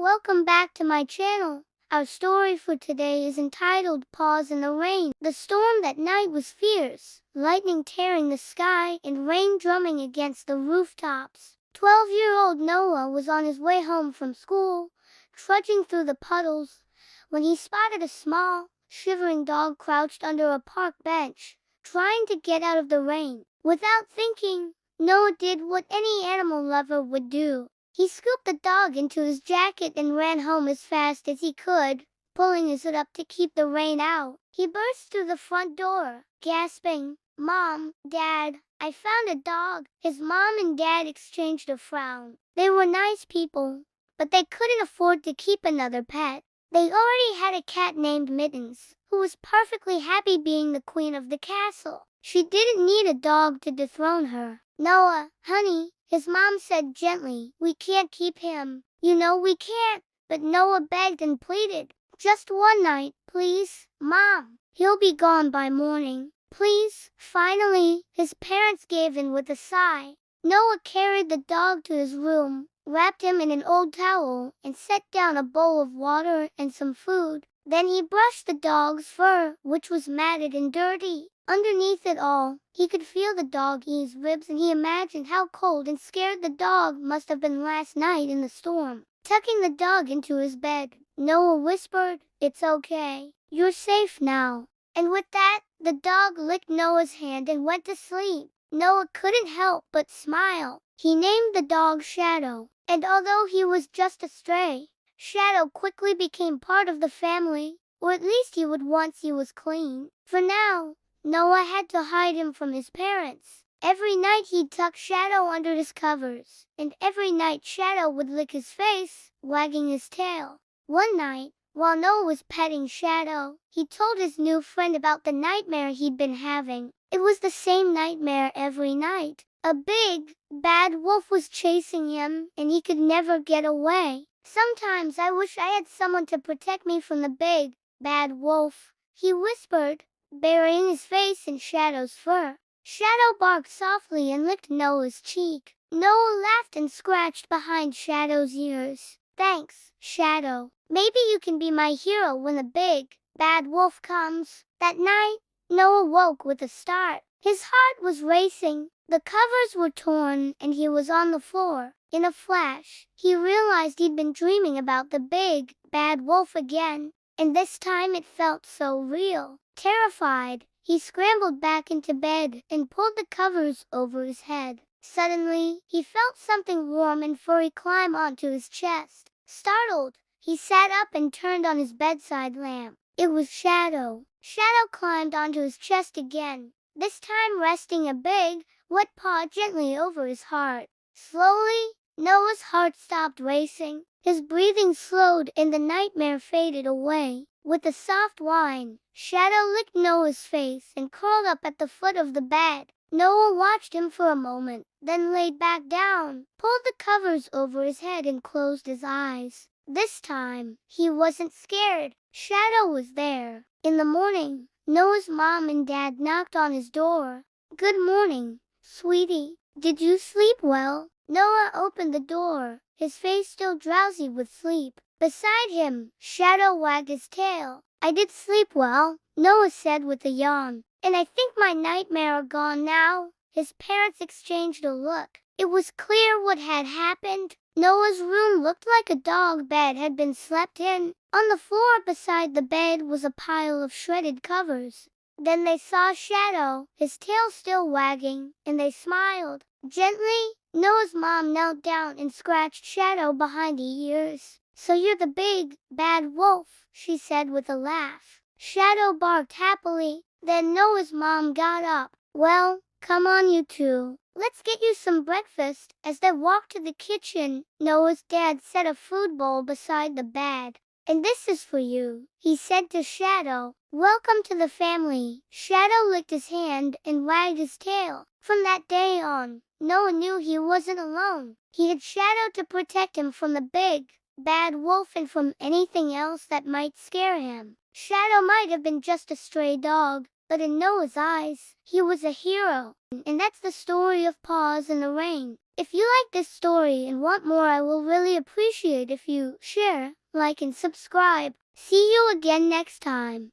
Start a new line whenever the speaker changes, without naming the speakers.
welcome back to my channel. Our story for today is entitled Paws in the Rain. The storm that night was fierce, lightning tearing the sky and rain drumming against the rooftops. 12-year-old Noah was on his way home from school, trudging through the puddles, when he spotted a small, shivering dog crouched under a park bench, trying to get out of the rain. Without thinking, Noah did what any animal lover would do. He scooped the dog into his jacket and ran home as fast as he could, pulling his hood up to keep the rain out. He burst through the front door, gasping, "Mom, Dad, I found a dog." His mom and dad exchanged a frown. They were nice people, but they couldn't afford to keep another pet. They already had a cat named Mittens, who was perfectly happy being the queen of the castle. She didn't need a dog to dethrone her. "Noah, honey," his mom said gently, "we can't keep him. You know we can't." But Noah begged and pleaded, "Just one night, please, Mom. He'll be gone by morning. Please." Finally, his parents gave in with a sigh. Noah carried the dog to his room, wrapped him in an old towel, and set down a bowl of water and some food. Then he brushed the dog's fur, which was matted and dirty. Underneath it all, he could feel the dog's ribs, and he imagined how cold and scared the dog must have been last night in the storm. Tucking the dog into his bed, Noah whispered, "It's okay. You're safe now." And with that, the dog licked Noah's hand and went to sleep. Noah couldn't help but smile. He named the dog Shadow, and although he was just a stray, Shadow quickly became part of the family, or at least he would once he was clean. For now, Noah had to hide him from his parents. Every night he'd tuck Shadow under his covers, and every night Shadow would lick his face, wagging his tail. One night, while Noah was petting Shadow, he told his new friend about the nightmare he'd been having. It was the same nightmare every night. A big, bad wolf was chasing him, and he could never get away. "Sometimes I wish I had someone to protect me from the big, bad wolf," he whispered, burying his face in Shadow's fur. Shadow barked softly and licked Noah's cheek. Noah laughed and scratched behind Shadow's ears. "Thanks, Shadow. Maybe you can be my hero when the big, bad wolf comes." That night, Noah woke with a start. His heart was racing. The covers were torn and he was on the floor. In a flash, he realized he'd been dreaming about the big, bad wolf again, and this time it felt so real. Terrified, he scrambled back into bed and pulled the covers over his head. Suddenly, he felt something warm and furry climb onto his chest. Startled, he sat up and turned on his bedside lamp. It was Shadow. Shadow climbed onto his chest again, this time resting a big, wet paw gently over his heart. Slowly, Noah's heart stopped racing. His breathing slowed and the nightmare faded away. With a soft whine, Shadow licked Noah's face and curled up at the foot of the bed. Noah watched him for a moment, then laid back down, pulled the covers over his head and closed his eyes. This time, he wasn't scared. Shadow was there. In the morning, Noah's mom and dad knocked on his door. "Good morning, sweetie. Did you sleep well?" Noah opened the door, his face still drowsy with sleep. Beside him, Shadow wagged his tail. "I did sleep well," Noah said with a yawn, "and I think my nightmare are gone now." His parents exchanged a look. It was clear what had happened. Noah's room looked like a dog bed had been slept in. On the floor beside the bed was a pile of shredded covers. Then they saw Shadow, his tail still wagging, and they smiled. Gently, Noah's mom knelt down and scratched Shadow behind the ears. "So you're the big, bad wolf," she said with a laugh. Shadow barked happily. Then Noah's mom got up. "Well, come on you two. Let's get you some breakfast." As they walked to the kitchen, Noah's dad set a food bowl beside the bed. "And this is for you," he said to Shadow. "Welcome to the family." Shadow licked his hand and wagged his tail. From that day on, Noah knew he wasn't alone. He had Shadow to protect him from the big, bad wolf and from anything else that might scare him. Shadow might have been just a stray dog, but in Noah's eyes, he was a hero. And that's the story of Paws in the Rain. If you like this story and want more, I will really appreciate if you share, like, and subscribe. See you again next time.